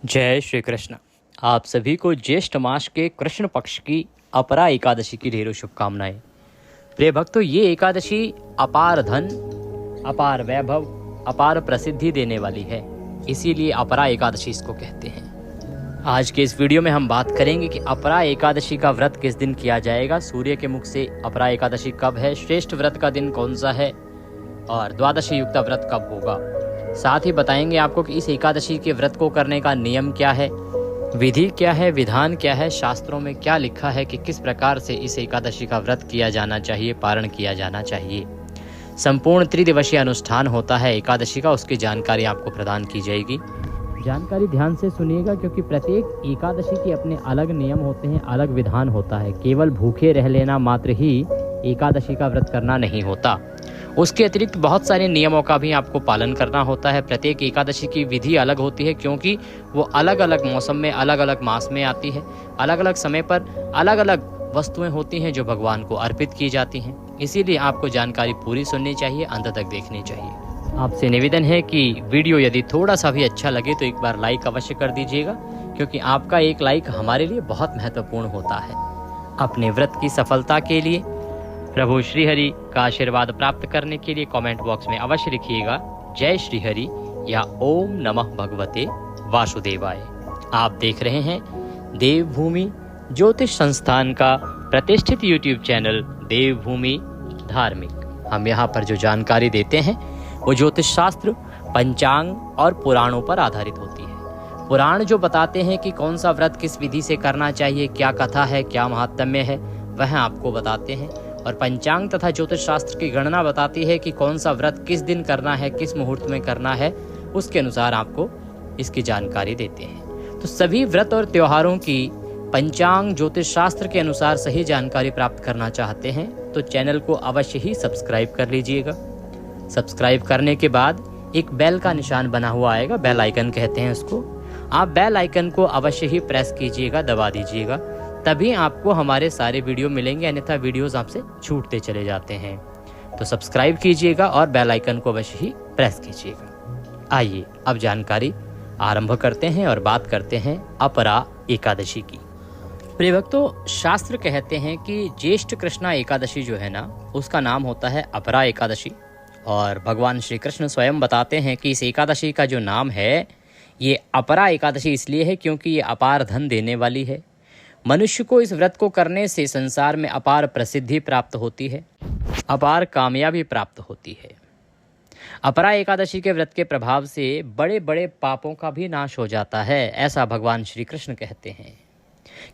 जय श्री कृष्ण। आप सभी को ज्येष्ठ मास के कृष्ण पक्ष की अपरा एकादशी की ढेरों शुभकामनाएं। प्रिय भक्तों, ये एकादशी अपार धन, अपार वैभव, अपार प्रसिद्धि देने वाली है, इसीलिए अपरा एकादशी इसको कहते हैं। आज के इस वीडियो में हम बात करेंगे कि अपरा एकादशी का व्रत किस दिन किया जाएगा, सूर्य के मुख से अपरा एकादशी कब है, श्रेष्ठ व्रत का दिन कौन सा है और द्वादशी युक्त व्रत कब होगा। साथ ही बताएंगे आपको कि इस एकादशी के व्रत को करने का नियम क्या है, विधि क्या है, विधान क्या है, शास्त्रों में क्या लिखा है कि किस प्रकार से इस एकादशी का व्रत किया जाना चाहिए, पारण किया जाना चाहिए। संपूर्ण त्रिदिवसीय अनुष्ठान होता है एकादशी का, उसकी जानकारी आपको प्रदान की जाएगी। जानकारी ध्यान से सुनिएगा, क्योंकि प्रत्येक एकादशी के अपने अलग नियम होते हैं, अलग विधान होता है। केवल भूखे रह लेना मात्र ही एकादशी का व्रत करना नहीं होता, उसके अतिरिक्त बहुत सारे नियमों का भी आपको पालन करना होता है। प्रत्येक एकादशी की विधि अलग होती है, क्योंकि वो अलग अलग मौसम में, अलग अलग मास में आती है। अलग अलग समय पर अलग अलग वस्तुएं होती हैं जो भगवान को अर्पित की जाती हैं। इसीलिए आपको जानकारी पूरी सुननी चाहिए, अंत तक देखनी चाहिए। आपसे निवेदन है कि वीडियो यदि थोड़ा सा भी अच्छा लगे तो एक बार लाइक अवश्य कर दीजिएगा, क्योंकि आपका एक लाइक हमारे लिए बहुत महत्वपूर्ण होता है। अपने व्रत की सफलता के लिए, प्रभु श्री हरि का आशीर्वाद प्राप्त करने के लिए कमेंट बॉक्स में अवश्य लिखिएगा जय श्री हरि या ओम नमः भगवते वासुदेवाय। आप देख रहे हैं देवभूमि ज्योतिष संस्थान का प्रतिष्ठित यूट्यूब चैनल देवभूमि धार्मिक। हम यहाँ पर जो जानकारी देते हैं वो ज्योतिष शास्त्र, पंचांग और पुराणों पर आधारित होती है। पुराण जो बताते हैं कि कौन सा व्रत किस विधि से करना चाहिए, क्या कथा है, क्या महात्म्य है, वह आपको बताते हैं। और पंचांग तथा ज्योतिष शास्त्र की गणना बताती है कि कौन सा व्रत किस दिन करना है, किस मुहूर्त में करना है, उसके अनुसार आपको इसकी जानकारी देते हैं। तो सभी व्रत और त्योहारों की पंचांग ज्योतिष शास्त्र के अनुसार सही जानकारी प्राप्त करना चाहते हैं तो चैनल को अवश्य ही सब्सक्राइब कर लीजिएगा। सब्सक्राइब करने के बाद एक बेल का निशान बना हुआ आएगा, बेल आइकन कहते हैं उसको। आप बेल आइकन को अवश्य ही प्रेस कीजिएगा, दबा दीजिएगा, तभी आपको हमारे सारे वीडियो मिलेंगे, अन्यथा वीडियोस आपसे छूटते चले जाते हैं। तो सब्सक्राइब कीजिएगा और बेल आइकन को अवश्य ही प्रेस कीजिएगा। आइए अब जानकारी आरंभ करते हैं और बात करते हैं अपरा एकादशी की। प्रिय भक्तों, शास्त्र कहते हैं कि ज्येष्ठ कृष्णा एकादशी जो है ना, उसका नाम होता है अपरा एकादशी। और भगवान श्री कृष्ण स्वयं बताते हैं कि इस एकादशी का जो नाम है ये अपरा एकादशी इसलिए है क्योंकि ये अपार धन देने वाली है। मनुष्य को इस व्रत को करने से संसार में अपार प्रसिद्धि प्राप्त होती है, अपार कामयाबी प्राप्त होती है। अपरा एकादशी के व्रत के प्रभाव से बड़े बड़े पापों का भी नाश हो जाता है। ऐसा भगवान श्री कृष्ण कहते हैं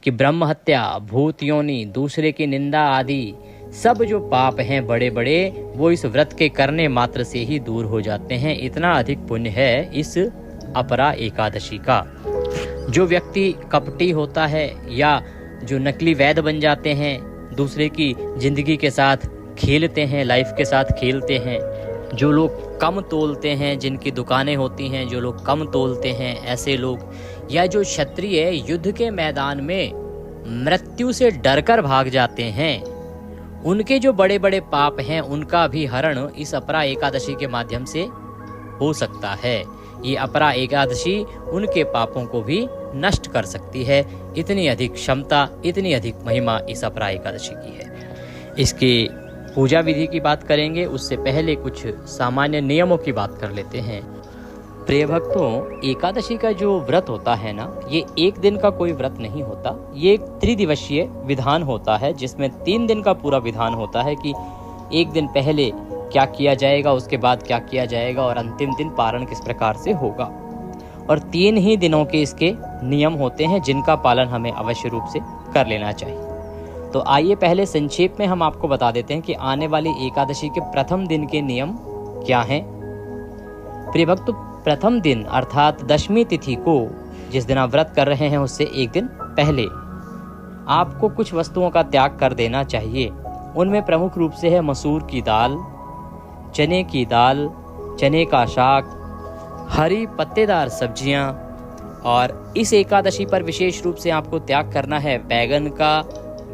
कि ब्रह्म हत्या, भूत योनि, दूसरे की निंदा आदि सब जो पाप हैं बड़े बड़े, वो इस व्रत के करने मात्र से ही दूर हो जाते हैं। इतना अधिक पुण्य है इस अपरा एकादशी का। जो व्यक्ति कपटी होता है या जो नकली वैद्य बन जाते हैं, दूसरे की जिंदगी के साथ खेलते हैं, लाइफ के साथ खेलते हैं, जो लोग कम तोलते हैं, जिनकी दुकानें होती हैं, जो लोग कम तोलते हैं, ऐसे लोग, या जो क्षत्रिय युद्ध के मैदान में मृत्यु से डरकर भाग जाते हैं, उनके जो बड़े बड़े पाप हैं उनका भी हरण इस अपरा एकादशी के माध्यम से हो सकता है। ये अपरा एकादशी उनके पापों को भी नष्ट कर सकती है। इतनी अधिक क्षमता, इतनी अधिक महिमा इस अपरा एकादशी की है। इसकी पूजा विधि की बात करेंगे, उससे पहले कुछ सामान्य नियमों की बात कर लेते हैं। प्रिय भक्तों, एकादशी का जो व्रत होता है ना, ये एक दिन का कोई व्रत नहीं होता, ये एक त्रिदिवसीय विधान होता है, जिसमें 3 दिन का पूरा विधान होता है कि एक दिन पहले क्या किया जाएगा, उसके बाद क्या किया जाएगा और अंतिम दिन पारण किस प्रकार से होगा। और 3 ही दिनों के इसके नियम होते हैं जिनका पालन हमें अवश्य रूप से कर लेना चाहिए। तो आइए पहले संक्षेप में हम आपको बता देते हैं कि आने वाली एकादशी के प्रथम दिन के नियम क्या हैं। प्रिय भक्त, प्रथम दिन अर्थात दशमी तिथि को, जिस दिन आप व्रत कर रहे हैं उससे एक दिन पहले आपको कुछ वस्तुओं का त्याग कर देना चाहिए। उनमें प्रमुख रूप से है मसूर की दाल, चने की दाल, चने का शाक, हरी पत्तेदार सब्जियां। और इस एकादशी पर विशेष रूप से आपको त्याग करना है बैगन का,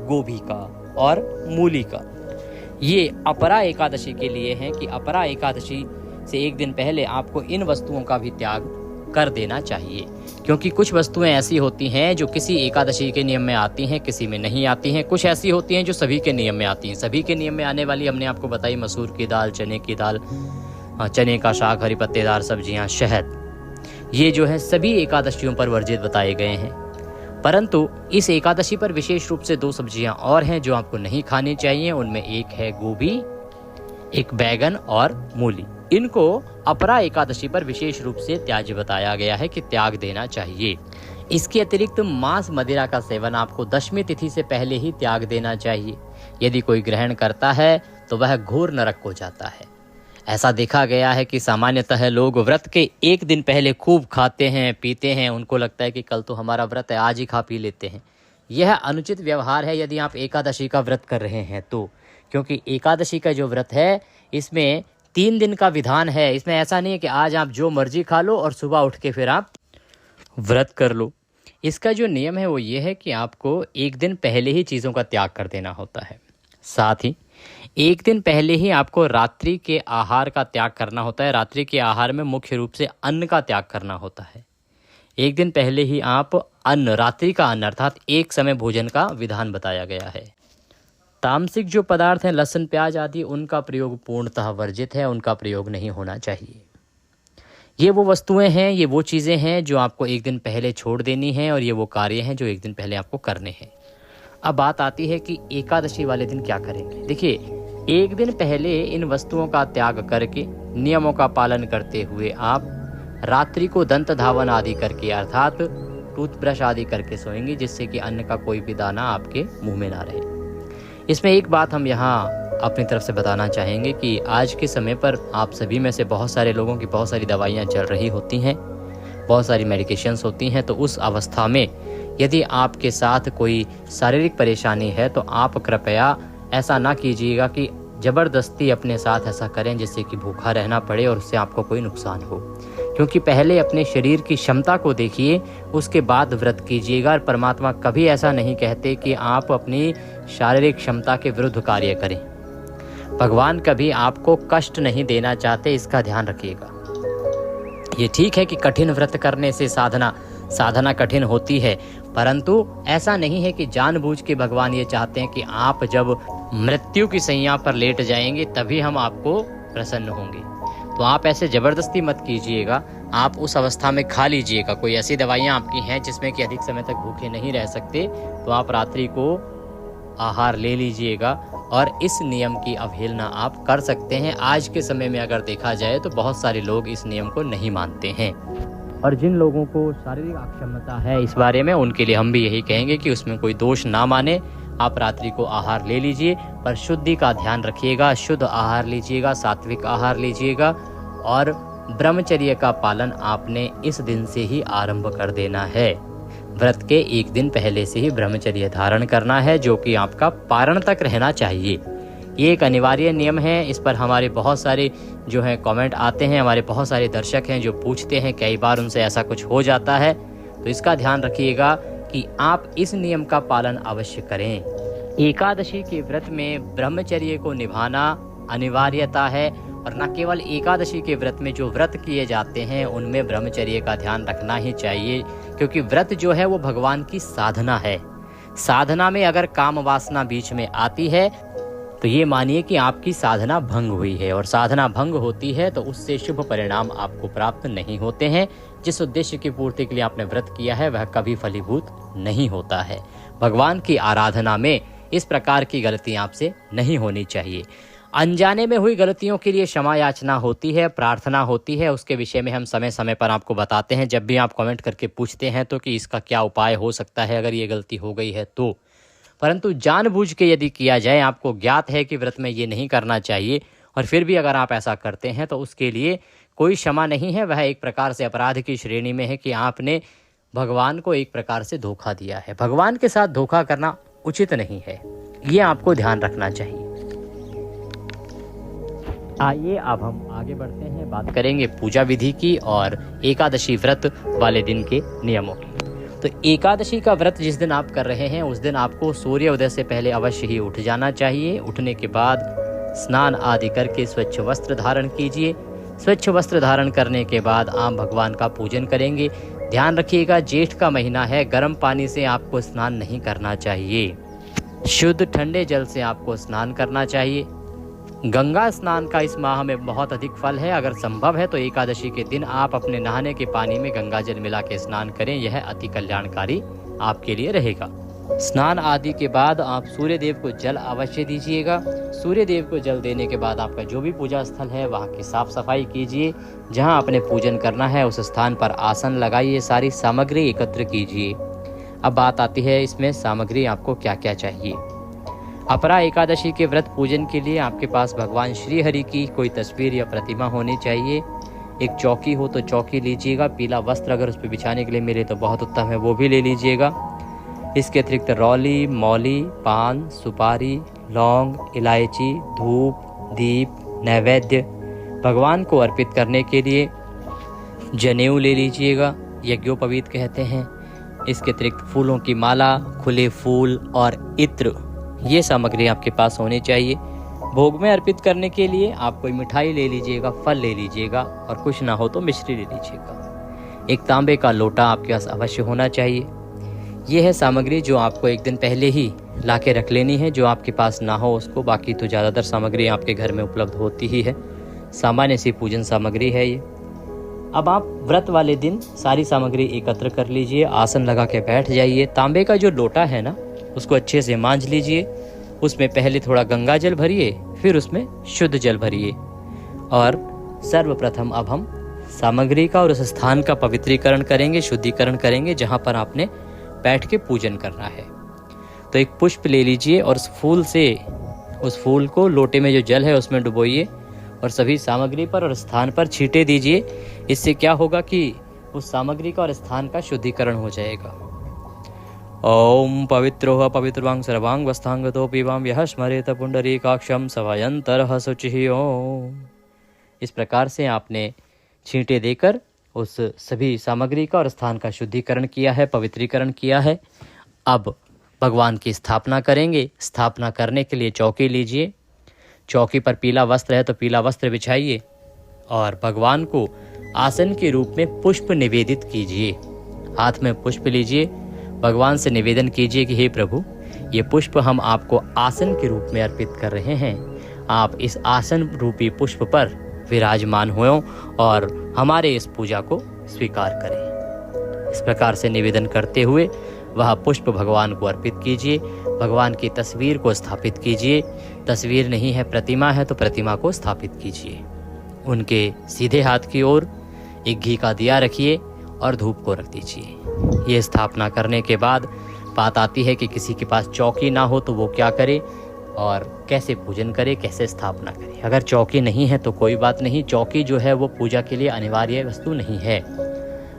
गोभी का और मूली का। ये अपरा एकादशी के लिए है कि अपरा एकादशी से एक दिन पहले आपको इन वस्तुओं का भी त्याग कर देना चाहिए, क्योंकि कुछ वस्तुएं ऐसी होती हैं जो किसी एकादशी के नियम में आती हैं, किसी में नहीं आती हैं। कुछ ऐसी होती हैं जो सभी के नियम में आती हैं। सभी के नियम में आने वाली हमने आपको बताई मसूर की दाल, चने की दाल, चने का शाक, हरी पत्तेदार सब्जियां, शहद, ये जो है सभी एकादशियों पर वर्जित बताए गए हैं। परंतु इस एकादशी पर विशेष रूप से 2 सब्जियां और हैं जो आपको नहीं खानी चाहिए। उनमें एक है गोभी, एक बैगन और मूली। इनको अपरा एकादशी पर विशेष रूप से त्याज्य बताया गया है कि त्याग देना चाहिए। इसके अतिरिक्त मांस मदिरा का सेवन आपको दशमी तिथि से पहले ही त्याग देना चाहिए। यदि कोई ग्रहण करता है तो वह घोर नरक को जाता है। ऐसा देखा गया है कि सामान्यतः लोग व्रत के एक दिन पहले खूब खाते हैं, पीते हैं। उनको लगता है कि कल तो हमारा व्रत है, आज ही खा पी लेते हैं। यह अनुचित व्यवहार है यदि आप एकादशी का व्रत कर रहे हैं तो, क्योंकि एकादशी का जो व्रत है इसमें 3 दिन का विधान है। इसमें ऐसा नहीं है कि आज आप जो मर्जी खा लो और सुबह उठ के फिर आप व्रत कर लो। इसका जो नियम है वो ये है कि आपको एक दिन पहले ही चीज़ों का त्याग कर देना होता है। साथ ही एक दिन पहले ही आपको रात्रि के आहार का त्याग करना होता है। रात्रि के आहार में मुख्य रूप से अन्न का त्याग करना होता है। एक दिन पहले ही आप अन्न, रात्रि का अन्न अर्थात एक समय भोजन का विधान बताया गया है। तामसिक जो पदार्थ हैं, लहसुन, प्याज आदि, उनका प्रयोग पूर्णतः वर्जित है। उनका प्रयोग नहीं होना चाहिए। ये वो वस्तुएं हैं, ये वो चीज़ें हैं जो आपको एक दिन पहले छोड़ देनी है और ये वो कार्य हैं जो एक दिन पहले आपको करने हैं। अब बात आती है कि एकादशी वाले दिन क्या करेंगे। देखिए, एक दिन पहले इन वस्तुओं का त्याग करके नियमों का पालन करते हुए आप रात्रि को दंत धावन आदि करके अर्थात टूथब्रश आदि करके सोएंगे, जिससे कि अन्न का कोई भी दाना आपके मुंह में ना रहे। इसमें एक बात हम यहाँ अपनी तरफ से बताना चाहेंगे कि आज के समय पर आप सभी में से बहुत सारे लोगों की बहुत सारी दवाइयाँ चल रही होती हैं, बहुत सारी मेडिकेशंस होती हैं। तो उस अवस्था में यदि आपके साथ कोई शारीरिक परेशानी है तो आप कृपया ऐसा ना कीजिएगा कि ज़बरदस्ती अपने साथ ऐसा करें जिससे कि भूखा रहना पड़े और उससे आपको कोई नुकसान हो। क्योंकि पहले अपने शरीर की क्षमता को देखिए, उसके बाद व्रत कीजिएगा। और परमात्मा कभी ऐसा नहीं कहते कि आप अपनी शारीरिक क्षमता के विरुद्ध कार्य करें। भगवान कभी आपको कष्ट नहीं देना चाहते, इसका ध्यान रखिएगा। ये ठीक है कि कठिन व्रत करने से साधना कठिन होती है, परंतु ऐसा नहीं है कि जानबूझ के भगवान ये चाहते हैं कि आप जब मृत्यु की सैया पर लेट जाएंगे तभी हम आपको प्रसन्न होंगे। तो आप ऐसे जबरदस्ती मत कीजिएगा। आप उस अवस्था में खा लीजिएगा। कोई ऐसी दवाइयाँ आपकी हैं जिसमें कि अधिक समय तक भूखे नहीं रह सकते, तो आप रात्रि को आहार ले लीजिएगा और इस नियम की अवहेलना आप कर सकते हैं। आज के समय में अगर देखा जाए तो बहुत सारे लोग इस नियम को नहीं मानते हैं, और जिन लोगों को शारीरिक अक्षमता है इस बारे में, उनके लिए हम भी यही कहेंगे कि उसमें कोई दोष ना माने। आप रात्रि को आहार ले लीजिए, पर शुद्धि का ध्यान रखिएगा। शुद्ध आहार लीजिएगा, सात्विक आहार लीजिएगा, और ब्रह्मचर्य का पालन आपने इस दिन से ही आरंभ कर देना है। व्रत के एक दिन पहले से ही ब्रह्मचर्य धारण करना है, जो कि आपका पारण तक रहना चाहिए। ये एक अनिवार्य नियम है। इस पर हमारे बहुत सारे जो है कमेंट आते हैं, हमारे बहुत सारे दर्शक हैं जो पूछते हैं, कई बार उनसे ऐसा कुछ हो जाता है। तो इसका ध्यान रखिएगा कि आप इस नियम का पालन अवश्य करें। एकादशी के व्रत में ब्रह्मचर्य को निभाना अनिवार्यता है, और न केवल एकादशी के व्रत में जो व्रत किए जाते हैं उनमें ब्रह्मचर्य का ध्यान रखना ही चाहिए, क्योंकि व्रत जो है वो भगवान की साधना है। साधना में अगर काम वासना बीच में आती है तो ये मानिए कि आपकी साधना भंग हुई है, और साधना भंग होती है तो उससे शुभ परिणाम आपको प्राप्त नहीं होते हैं। जिस उद्देश्य की पूर्ति के लिए आपने व्रत किया है वह कभी फलीभूत नहीं होता है। भगवान की आराधना में इस प्रकार की गलती आपसे नहीं होनी चाहिए। अनजाने में हुई गलतियों के लिए क्षमा याचना होती है, प्रार्थना होती है। उसके विषय में हम समय समय पर आपको बताते हैं। जब भी आप कमेंट करके पूछते हैं तो कि इसका क्या उपाय हो सकता है अगर ये गलती हो गई है तो। परंतु जानबूझ के यदि किया जाए, आपको ज्ञात है कि व्रत में ये नहीं करना चाहिए, और फिर भी अगर आप ऐसा करते हैं तो उसके लिए कोई क्षमा नहीं है। वह एक प्रकार से अपराध की श्रेणी में है कि आपने भगवान को एक प्रकार से धोखा दिया है। भगवान के साथ धोखा करना उचित नहीं है, ये आपको ध्यान रखना चाहिए। आइए अब हम आगे बढ़ते हैं, बात करेंगे पूजा विधि की और एकादशी व्रत वाले दिन के नियमों की। तो एकादशी का व्रत जिस दिन आप कर रहे हैं उस दिन आपको सूर्योदय से पहले अवश्य ही उठ जाना चाहिए। उठने के बाद स्नान आदि करके स्वच्छ वस्त्र धारण कीजिए। स्वच्छ वस्त्र धारण करने के बाद आप भगवान का पूजन करेंगे। ध्यान रखिएगा, जेठ का महीना है, गर्म पानी से आपको स्नान नहीं करना चाहिए। शुद्ध ठंडे जल से आपको स्नान करना चाहिए। गंगा स्नान का इस माह में बहुत अधिक फल है। अगर संभव है तो एकादशी के दिन आप अपने नहाने के पानी में गंगा जल मिला के स्नान करें, यह अति कल्याणकारी आपके लिए रहेगा। स्नान आदि के बाद आप सूर्य देव को जल अवश्य दीजिएगा। सूर्य देव को जल देने के बाद आपका जो भी पूजा स्थल है वहाँ की साफ सफाई कीजिए। जहाँ आपने पूजन करना है उस स्थान पर आसन लगाइए, सारी सामग्री एकत्र कीजिए। अब बात आती है इसमें सामग्री आपको क्या क्या चाहिए। अपरा एकादशी के व्रत पूजन के लिए आपके पास भगवान श्री हरि की कोई तस्वीर या प्रतिमा होनी चाहिए। एक चौकी हो तो चौकी लीजिएगा। पीला वस्त्र अगर उस पर बिछाने के लिए मिले तो बहुत उत्तम है, वो भी ले लीजिएगा। इसके अतिरिक्त रौली, मौली, पान, सुपारी, लौंग, इलायची, धूप, दीप, नैवेद्य भगवान को अर्पित करने के लिए जनेऊ ले लीजिएगा, यज्ञोपवीत कहते हैं। इसके अतिरिक्त फूलों की माला, खुले फूल और इत्र, ये सामग्री आपके पास होनी चाहिए। भोग में अर्पित करने के लिए आप कोई मिठाई ले लीजिएगा, फल ले लीजिएगा और कुछ ना हो तो मिश्री ले लीजिएगा। एक तांबे का लोटा आपके पास अवश्य होना चाहिए। ये है सामग्री जो आपको एक दिन पहले ही ला के रख लेनी है। जो आपके पास ना हो उसको, बाकी तो ज़्यादातर सामग्री आपके घर में उपलब्ध होती ही है। सामान्य सी पूजन सामग्री है ये। अब आप व्रत वाले दिन सारी सामग्री एकत्र कर लीजिए, आसन लगा के बैठ जाइए। तांबे का जो लोटा है ना, उसको अच्छे से मांझ लीजिए। उसमें पहले थोड़ा गंगा जल भरिए, फिर उसमें शुद्ध जल भरिए। और सर्वप्रथम अब हम सामग्री का और उस स्थान का पवित्रीकरण करेंगे, शुद्धिकरण करेंगे जहाँ पर आपने बैठ के पूजन करना है। तो एक पुष्प ले लीजिए और उस फूल को लोटे में जो जल है उसमें डुबोइए और सभी सामग्री पर और स्थान पर छींटे दीजिए। इससे क्या होगा कि उस सामग्री का और स्थान का शुद्धिकरण हो जाएगा। ओम पवित्रोह पवित्रवांग सर्वांग वस्तांगतो पीवाम यह स्मरेत पुंडरीकाक्षम सवयंतरः शुचिः ओम। इस प्रकार से आपने छींटे देकर उस सभी सामग्री का और स्थान का शुद्धिकरण किया है, पवित्रीकरण किया है। अब भगवान की स्थापना करेंगे। स्थापना करने के लिए चौकी लीजिए। चौकी पर पीला वस्त्र है तो पीला वस्त्र बिछाइए और भगवान को आसन के रूप में पुष्प निवेदित कीजिए। हाथ में पुष्प लीजिए, भगवान से निवेदन कीजिए कि हे प्रभु, ये पुष्प हम आपको आसन के रूप में अर्पित कर रहे हैं। आप इस आसन रूपी पुष्प पर विराजमान हो और हमारे इस पूजा को स्वीकार करें। इस प्रकार से निवेदन करते हुए वह पुष्प भगवान को अर्पित कीजिए। भगवान की तस्वीर को स्थापित कीजिए। तस्वीर नहीं है, प्रतिमा है, तो प्रतिमा को स्थापित कीजिए। उनके सीधे हाथ की ओर एक घी का दिया रखिए और धूप को रख दीजिए। ये स्थापना करने के बाद बात आती है कि किसी के पास चौकी ना हो तो वो क्या करे और कैसे पूजन करे, कैसे स्थापना करे। अगर चौकी नहीं है तो कोई बात नहीं। चौकी जो है वो पूजा के लिए अनिवार्य वस्तु नहीं है।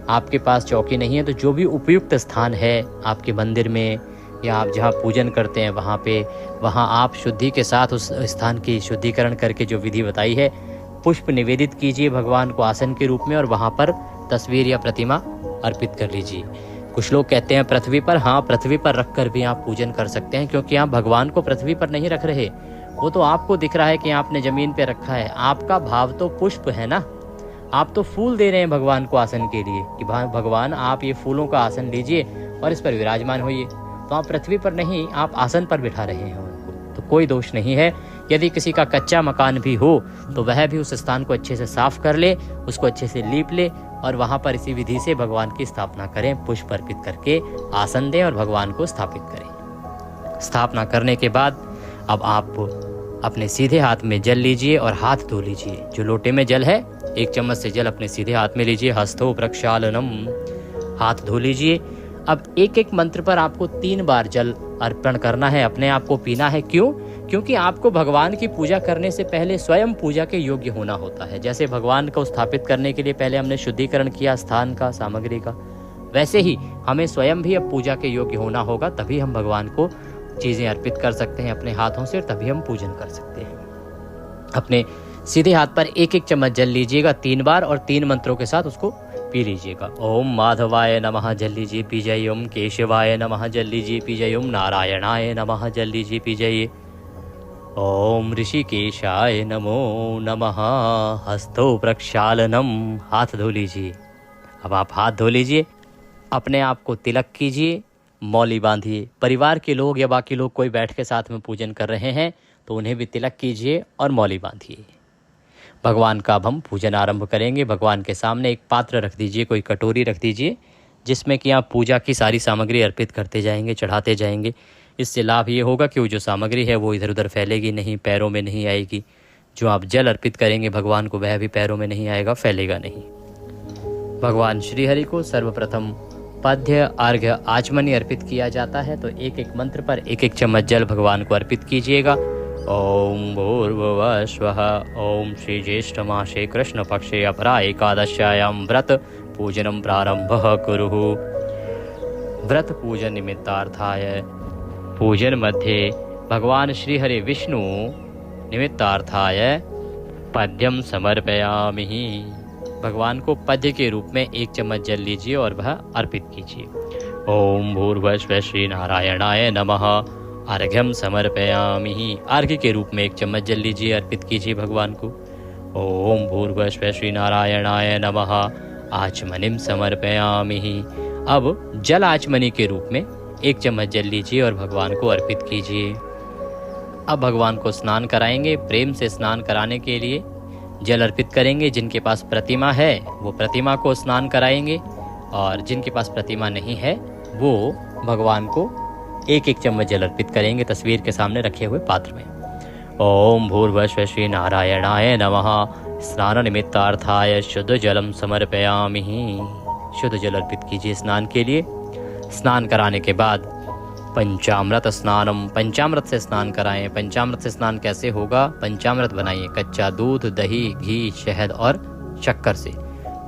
आपके पास चौकी नहीं है तो जो भी उपयुक्त स्थान है आपके मंदिर में या आप जहाँ पूजन करते हैं वहाँ आप शुद्धि के साथ उस स्थान की शुद्धिकरण करके जो विधि बताई है, पुष्प निवेदित कीजिए भगवान को आसन के रूप में और वहाँ पर तस्वीर या प्रतिमा अर्पित कर लीजिए। कुछ लोग कहते हैं पृथ्वी पर, हाँ, पृथ्वी पर रखकर भी आप पूजन कर सकते हैं, क्योंकि आप भगवान को पृथ्वी पर नहीं रख रहे। वो तो आपको दिख रहा है कि आपने जमीन पे रखा है। आपका भाव तो पुष्प है ना। आप तो फूल दे रहे हैं भगवान को आसन के लिए कि भगवान आप ये फूलों का आसन लीजिए और इस पर विराजमान होइए। तो आप पृथ्वी पर नहीं, आप आसन पर बिठा रहे हैं उनको, तो कोई दोष नहीं है। यदि किसी का कच्चा मकान भी हो तो वह भी उस स्थान को अच्छे से साफ कर ले, उसको अच्छे से लीप ले और वहाँ पर इसी विधि से भगवान की स्थापना करें। पुष्प अर्पित करके आसन दें और भगवान को स्थापित करें। स्थापना करने के बाद अब आप अपने सीधे हाथ में जल लीजिए और हाथ धो लीजिए। जो लोटे में जल है, एक चम्मच से जल अपने सीधे हाथ में लीजिए। हस्तो प्रक्षालनम, हाथ धो लीजिए। अब एक एक मंत्र पर आपको 3 बार जल अर्पण करना है, अपने आप को पीना है। क्यों? क्योंकि आपको भगवान की पूजा करने से पहले स्वयं पूजा के योग्य होना होता है। जैसे भगवान को स्थापित करने के लिए पहले हमने शुद्धिकरण किया स्थान का, सामग्री का, वैसे ही हमें स्वयं भी अब पूजा के योग्य होना होगा। तभी हम भगवान को चीज़ें अर्पित कर सकते हैं अपने हाथों से, तभी हम पूजन कर सकते हैं। अपने सीधे हाथ पर एक एक चम्मच जल लीजिएगा 3 बार और 3 मंत्रों के साथ उसको पी लीजिएगा। ओम माधवाय नमः जल लीजिए, पी जाइए। ओम केशवाय नमः जल लीजिए, पी जाइए। ओम नारायणाय नमः जल लीजिए, पी जाइए। ओम ऋषिकेशाय नमो नमः। हस्तौ प्रक्षालनम, हाथ धो लीजिए। अब आप हाथ धो लीजिए, अपने आप को तिलक कीजिए, मौली बांधिए। परिवार के लोग या बाकी लोग कोई बैठ के साथ में पूजन कर रहे हैं तो उन्हें भी तिलक कीजिए और मौली बांधिए। भगवान का अब हम पूजन आरंभ करेंगे। भगवान के सामने एक पात्र रख दीजिए, कोई कटोरी रख दीजिए, जिसमें कि आप पूजा की सारी सामग्री अर्पित करते जाएंगे, चढ़ाते जाएंगे। इससे लाभ ये होगा कि वो जो सामग्री है वो इधर उधर फैलेगी नहीं, पैरों में नहीं आएगी। जो आप जल अर्पित करेंगे भगवान को वह भी पैरों में नहीं आएगा, फैलेगा नहीं। भगवान श्री हरि को सर्वप्रथम पद्य, अर्घ्य, आचमनी अर्पित किया जाता है। तो एक एक मंत्र पर एक एक चम्मच जल भगवान को अर्पित कीजिएगा। ओम भूर्भुवः स्वः। ओम श्री ज्येष्ठ मासे कृष्ण पक्षे अपरा एकादश्यायां व्रत पूजनम प्रारंभः कुरुः। व्रत पूजन निमित्तार्थाय पूजन मध्ये भगवान श्री हरि विष्णु निमित्तार्थाय पद्यम समर्पयामि। भगवान को पद्य के रूप में एक चम्मच जल लीजिए और वह अर्पित कीजिए। ओम भूर्भुवः स्वः श्री नारायणाय नमः। अर्घ्यम समर्पयामि। अर्घ्य के रूप में एक चम्मच जल लीजिए, अर्पित कीजिए भगवान को। ओम भूर्भुवः स्वः श्री नारायणाय नमः। आचमनिम समर्पयामि। अब जल आचमनी के रूप में एक चम्मच जल लीजिए और भगवान को अर्पित कीजिए। अब भगवान को स्नान कराएंगे। प्रेम से स्नान कराने के लिए जल अर्पित करेंगे। जिनके पास प्रतिमा है वो प्रतिमा को स्नान कराएंगे, और जिनके पास प्रतिमा नहीं है वो भगवान को एक एक चम्मच जल अर्पित करेंगे तस्वीर के सामने रखे हुए पात्र में। ओम भूर्भुवः स्वः श्री नारायणाय नमः। स्नान निमित्तार्थाय शुद्ध जलम समर्पयामि। शुद्ध जल अर्पित कीजिए स्नान के लिए। स्नान कराने के बाद पंचामृत स्नानम, पंचामृत से स्नान कराएं। पंचामृत से स्नान कैसे होगा? पंचामृत बनाइए कच्चा दूध, दही, घी, शहद और शक्कर से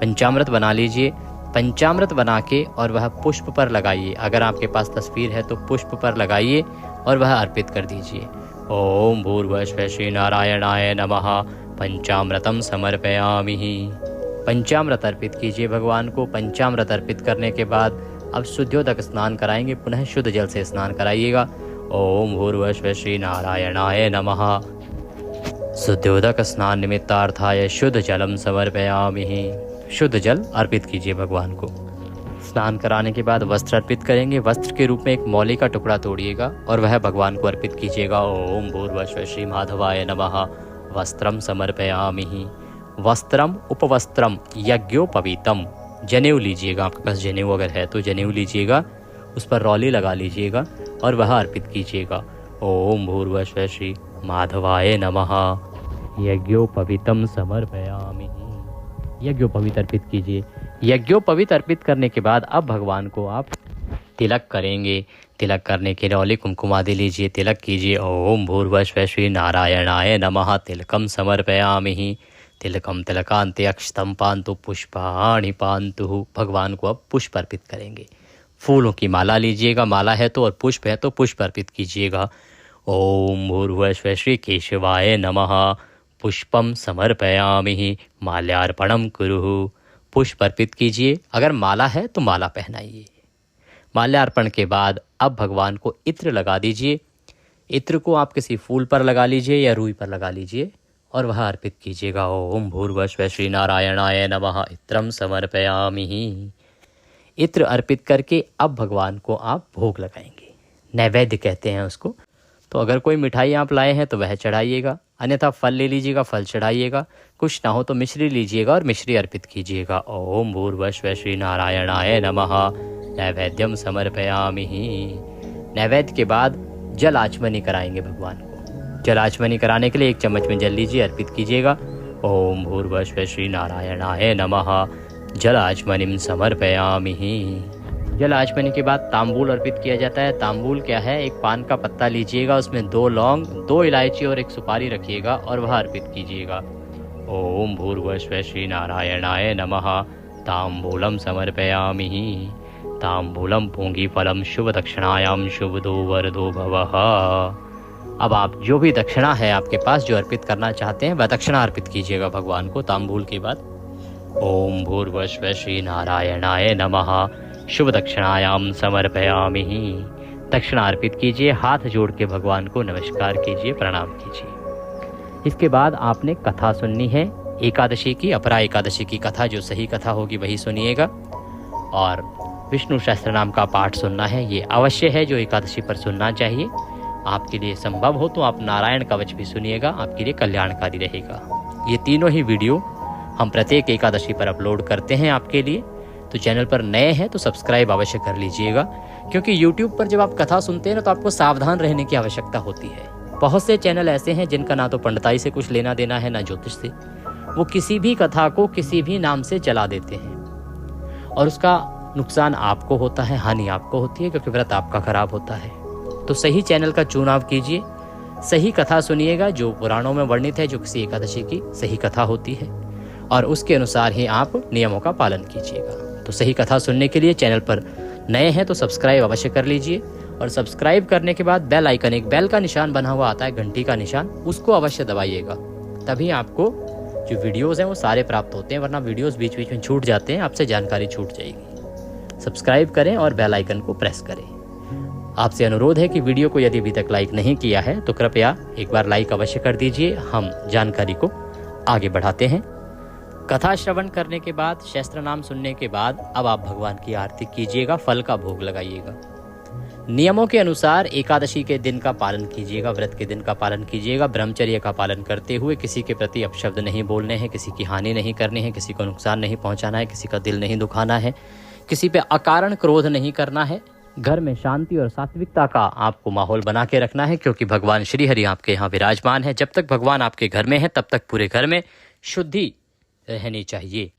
पंचामृत बना लीजिए। पंचामृत बना के और वह पुष्प पर लगाइए। अगर आपके पास तस्वीर है तो पुष्प पर लगाइए और वह अर्पित कर दीजिए। ओम भूर्भुवः स्वः श्री नारायणाय नमः। पंचामृतम समर्पयामि। पंचामृत अर्पित कीजिए भगवान को। पंचामृत अर्पित करने के बाद अब शुद्ध्योदक स्नान कराएंगे। पुनः शुद्ध जल से स्नान कराइएगा। ओम भूर्भुवः स्वः श्री नारायणाय नमः। शुद्ध्योदक स्नान निमित्तार्थाय शुद्ध जलम समर्पयामि। शुद्ध जल अर्पित कीजिए भगवान को। स्नान कराने के बाद वस्त्र अर्पित करेंगे। वस्त्र के रूप में एक मौली का टुकड़ा तोड़िएगा और वह भगवान को अर्पित कीजिएगा। ओम भूर्भुवः स्वः श्री माधवाय नमः। वस्त्रम समर्पयामि। वस्त्रम उपवस्त्रम यज्ञोपवीतम। जनेऊ लीजिएगा, आपके पास जनेऊ अगर है तो जनेऊ लीजिएगा, उस पर रौली लगा लीजिएगा और वह अर्पित कीजिएगा। ओम भूर्भुवः स्वः श्री माधवाय नमः। यज्ञोपवीतम समर्पयामि। यज्ञोपवीत अर्पित कीजिए। यज्ञोपवीत अर्पित करने के बाद अब भगवान को आप तिलक करेंगे। तिलक करने के लिए रौली कुमकुम आदि लीजिए, तिलक कीजिए। ओम भूर्भुवः स्वः श्री नारायणाय नमः। तिलकम समर्पयामि। तिलकम तिलकान्ते अक्षतम पान्तु पुष्पाणि पान्तु। भगवान को अब पुष्प अर्पित करेंगे। फूलों की माला लीजिएगा, माला है तो, और पुष्प है तो पुष्प अर्पित कीजिएगा। ओम भूर्भुवः स्वः श्री केशवाय नमः। पुष्पम समर्पयामि। माल्यार्पणम कुरुः। पुष्प अर्पित कीजिए। अगर माला है तो माला पहनाइए। माल्यार्पण के बाद अब भगवान को इत्र लगा दीजिए। इत्र को आप किसी फूल पर लगा लीजिए या रुई पर लगा लीजिए और वह अर्पित कीजिएगा। ओम भूर्भुवः स्वः श्री नारायणाय नमः। इत्रम समर्पयामि। इत्र अर्पित करके अब भगवान को आप भोग लगाएंगे। नैवेद्य कहते हैं उसको। तो अगर कोई मिठाई आप लाए हैं तो वह चढ़ाइएगा, अन्यथा फल ले लीजिएगा, फल चढ़ाइएगा। कुछ ना हो तो मिश्री लीजिएगा और मिश्री अर्पित कीजिएगा। ओम भूर्भुवः स्वः श्री नारायणाय नमः। नैवेद्यम समर्पयामि। नैवेद्य के बाद जल आचमनी कराएंगे भगवान को। जल आचमनी कराने के लिए एक चम्मच में जल लीजिए, अर्पित कीजिएगा। ओम भूर्भुवः स्वः श्री नारायणाय नमः। जल आचमनिम समर्पयामि। जल आचमनी के बाद तांबूल अर्पित किया जाता है। तांबूल क्या है? एक पान का पत्ता लीजिएगा, उसमें 2 लौंग, 2 इलायची और 1 सुपारी रखिएगा और वह अर्पित कीजिएगा। ओम भूर्भुवः स्वः श्री नारायणाय नमः। तांबूलम समर्पयामि। तांबूलम पूंगी फलम शुभ दक्षिणायाम शुभदो वरदो भवः। अब आप जो भी दक्षिणा है आपके पास जो अर्पित करना चाहते हैं वह दक्षिणा अर्पित कीजिएगा भगवान को तांबूल के बाद। ओम भूर्भुवः स्वः श्री नारायणाय नमः। शुभ दक्षिणायाम समर्पयामि। दक्षिणा अर्पित कीजिए, हाथ जोड़ के भगवान को नमस्कार कीजिए, प्रणाम कीजिए। इसके बाद आपने कथा सुननी है एकादशी की, अपरा एकादशी की कथा, जो सही कथा होगी वही सुनिएगा। और विष्णु सहस्त्र नाम का पाठ सुनना है, ये अवश्य है जो एकादशी पर सुनना चाहिए। आपके लिए संभव हो तो आप नारायण कवच भी सुनिएगा, आपके लिए कल्याणकारी रहेगा। ये तीनों ही वीडियो हम प्रत्येक एकादशी पर अपलोड करते हैं आपके लिए। तो चैनल पर नए हैं तो सब्सक्राइब अवश्य कर लीजिएगा, क्योंकि यूट्यूब पर जब आप कथा सुनते हैं ना तो आपको सावधान रहने की आवश्यकता होती है। बहुत से चैनल ऐसे हैं जिनका ना तो पंडिताई से कुछ लेना देना है, ना ज्योतिष से। वो किसी भी कथा को किसी भी नाम से चला देते हैं और उसका नुकसान आपको होता है, हानि आपको होती है, क्योंकि व्रत आपका खराब होता है। तो सही चैनल का चुनाव कीजिए, सही कथा सुनिएगा जो पुराणों में वर्णित है, जो किसी एकादशी की सही कथा होती है, और उसके अनुसार ही आप नियमों का पालन कीजिएगा। तो सही कथा सुनने के लिए चैनल पर नए हैं तो सब्सक्राइब अवश्य कर लीजिए, और सब्सक्राइब करने के बाद बेल आइकन, एक बेल का निशान बना हुआ आता है, घंटी का निशान, उसको अवश्य दबाइएगा। तभी आपको जो वीडियोस हैं वो सारे प्राप्त होते हैं, वरना वीडियोस बीच बीच में छूट जाते हैं, आपसे जानकारी छूट जाएगी। सब्सक्राइब करें और बेल आइकन को प्रेस करें। आपसे अनुरोध है कि वीडियो को यदि अभी तक लाइक नहीं किया है तो कृपया एक बार लाइक अवश्य कर दीजिए। हम जानकारी को आगे बढ़ाते हैं। कथा श्रवण करने के बाद, शस्त्र नाम सुनने के बाद अब आप भगवान की आरती कीजिएगा, फल का भोग लगाइएगा। नियमों के अनुसार एकादशी के दिन का पालन कीजिएगा, व्रत के दिन का पालन कीजिएगा। ब्रह्मचर्य का पालन करते हुए किसी के प्रति अपशब्द नहीं बोलने हैं, किसी की हानि नहीं करनी है, किसी को नुकसान नहीं पहुंचाना है, किसी का दिल नहीं दुखाना है, किसी पे अकारण क्रोध नहीं करना है। घर में शांति और सात्विकता का आपको माहौल बना के रखना है, क्योंकि भगवान श्री हरि आपके यहाँ विराजमान है। जब तक भगवान आपके घर में है तब तक पूरे घर में शुद्धि रहनी चाहिए।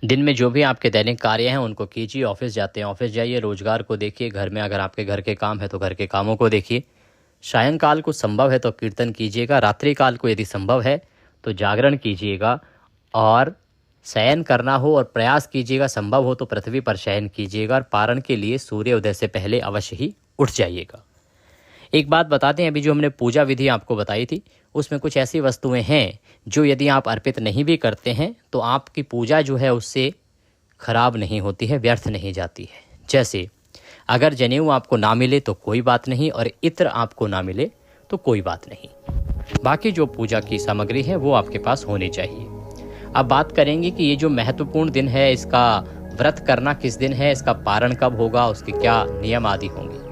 दिन में जो भी आपके दैनिक कार्य हैं उनको कीजिए। ऑफिस जाते हैं ऑफिस जाइए, रोजगार को देखिए। घर में अगर आपके घर के काम है तो घर के कामों को देखिए। सायंकाल को संभव है तो कीर्तन कीजिएगा। रात्रि काल को यदि संभव है तो जागरण कीजिएगा। और शयन करना हो और प्रयास कीजिएगा, संभव हो तो पृथ्वी पर शयन कीजिएगा। और पारण के लिए सूर्योदय से पहले अवश्य ही उठ जाइएगा। एक बात बताते हैं, अभी जो हमने पूजा विधि आपको बताई थी उसमें कुछ ऐसी वस्तुएं हैं जो यदि आप अर्पित नहीं भी करते हैं तो आपकी पूजा जो है उससे खराब नहीं होती है, व्यर्थ नहीं जाती है। जैसे अगर जनेऊ आपको ना मिले तो कोई बात नहीं, और इत्र आपको ना मिले तो कोई बात नहीं। बाकी जो पूजा की सामग्री है वो आपके पास होनी चाहिए। अब बात करेंगे कि ये जो महत्वपूर्ण दिन है, इसका व्रत करना किस दिन है, इसका पारण कब होगा, उसके क्या नियम आदि होंगे।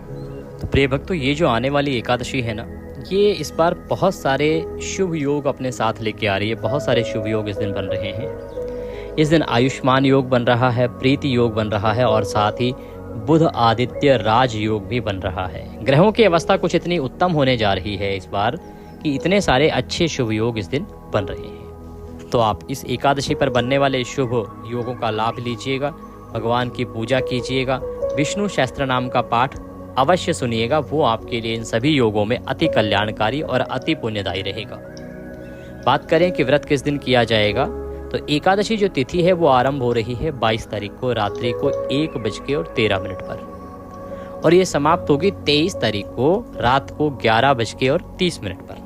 तो प्रिय भक्तों, ये जो आने वाली एकादशी है ना, ये इस बार बहुत सारे शुभ योग अपने साथ लेके आ रही है। बहुत सारे शुभ योग इस दिन बन रहे हैं। इस दिन आयुष्मान योग बन रहा है, प्रीति योग बन रहा है, और साथ ही बुध आदित्य राज योग भी बन रहा है। ग्रहों की अवस्था कुछ इतनी उत्तम होने जा रही है इस बार कि इतने सारे अच्छे शुभ योग इस दिन बन रहे हैं। तो आप इस एकादशी पर बनने वाले शुभ योगों का लाभ लीजिएगा, भगवान की पूजा कीजिएगा, विष्णु सहस्त्र नाम का पाठ अवश्य सुनिएगा। वो आपके लिए इन सभी योगों में अति कल्याणकारी और अति पुण्यदायी रहेगा। बात करें कि व्रत किस दिन किया जाएगा, तो एकादशी जो तिथि है वो आरंभ हो रही है 22 तारीख को रात्रि को 1:13 पर, और ये समाप्त होगी 23 तारीख को रात को 11:30 पर।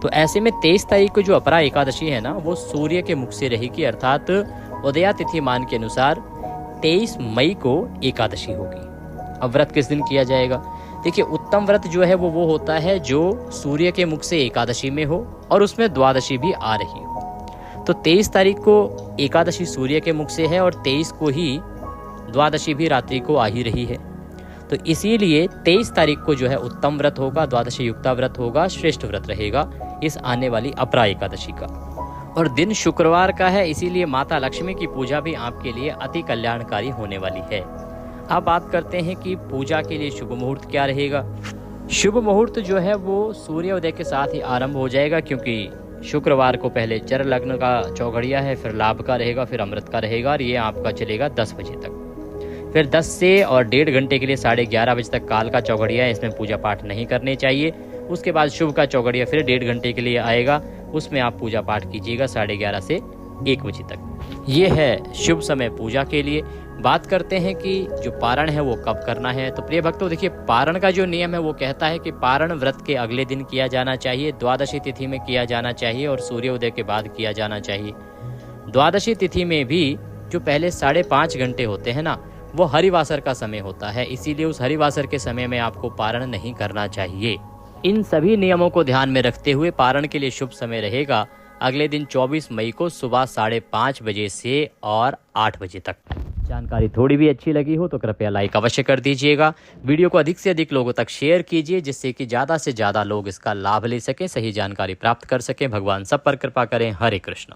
तो ऐसे में 23 तारीख को जो अपरा एकादशी है ना, वो सूर्य के मुख से रहेगी, अर्थात उदया तिथि मान के अनुसार 23 मई को एकादशी होगी। अब व्रत किस दिन किया जाएगा? देखिए, उत्तम व्रत जो है वो होता है जो सूर्य के मुख से एकादशी में हो और उसमें द्वादशी भी आ रही हो। तो 23 तारीख को एकादशी सूर्य के मुख से है और 23 को ही द्वादशी भी रात्रि को आ ही रही है। तो इसीलिए 23 तारीख को जो है उत्तम व्रत होगा, द्वादशी युक्ता व्रत होगा, श्रेष्ठ व्रत रहेगा इस आने वाली अपरा एकादशी का। और दिन शुक्रवार का है, इसीलिए माता लक्ष्मी की पूजा भी आपके लिए अति कल्याणकारी होने वाली है। अब बात करते हैं कि पूजा के लिए शुभ मुहूर्त क्या रहेगा। शुभ मुहूर्त जो है वो सूर्योदय के साथ ही आरंभ हो जाएगा, क्योंकि शुक्रवार को पहले चर लग्न का चौघड़िया है, फिर लाभ का रहेगा, फिर अमृत का रहेगा, और ये आपका चलेगा 10 बजे तक। फिर 10 से और 1.5 घंटे के लिए 11:30 बजे तक काल का चौघड़िया है, इसमें पूजा पाठ नहीं करने चाहिए। उसके बाद शुभ का चौघड़िया फिर 1.5 घंटे के लिए आएगा, उसमें आप पूजा पाठ कीजिएगा 11:30 से 1 बजे तक। ये है शुभ समय पूजा के लिए। बात करते हैं कि जो पारण है वो कब करना है। तो प्रिय भक्तों, देखिए, पारण का जो नियम है वो कहता है कि पारण व्रत के अगले दिन किया जाना चाहिए, द्वादशी तिथि में किया जाना चाहिए और सूर्योदय के बाद किया जाना चाहिए। द्वादशी तिथि में भी जो पहले 5.5 घंटे होते हैं ना, वो हरिवासर का समय होता है, इसीलिए उस हरिवासर के समय में आपको पारण नहीं करना चाहिए। इन सभी नियमों को ध्यान में रखते हुए पारण के लिए शुभ समय रहेगा अगले दिन 24 मई को सुबह 5:30 बजे से और 8 बजे तक। जानकारी थोड़ी भी अच्छी लगी हो तो कृपया लाइक अवश्य कर दीजिएगा। वीडियो को अधिक से अधिक लोगों तक शेयर कीजिए, जिससे कि ज़्यादा से ज़्यादा लोग इसका लाभ ले सकें, सही जानकारी प्राप्त कर सकें। भगवान सब पर कृपा करें। हरे कृष्ण।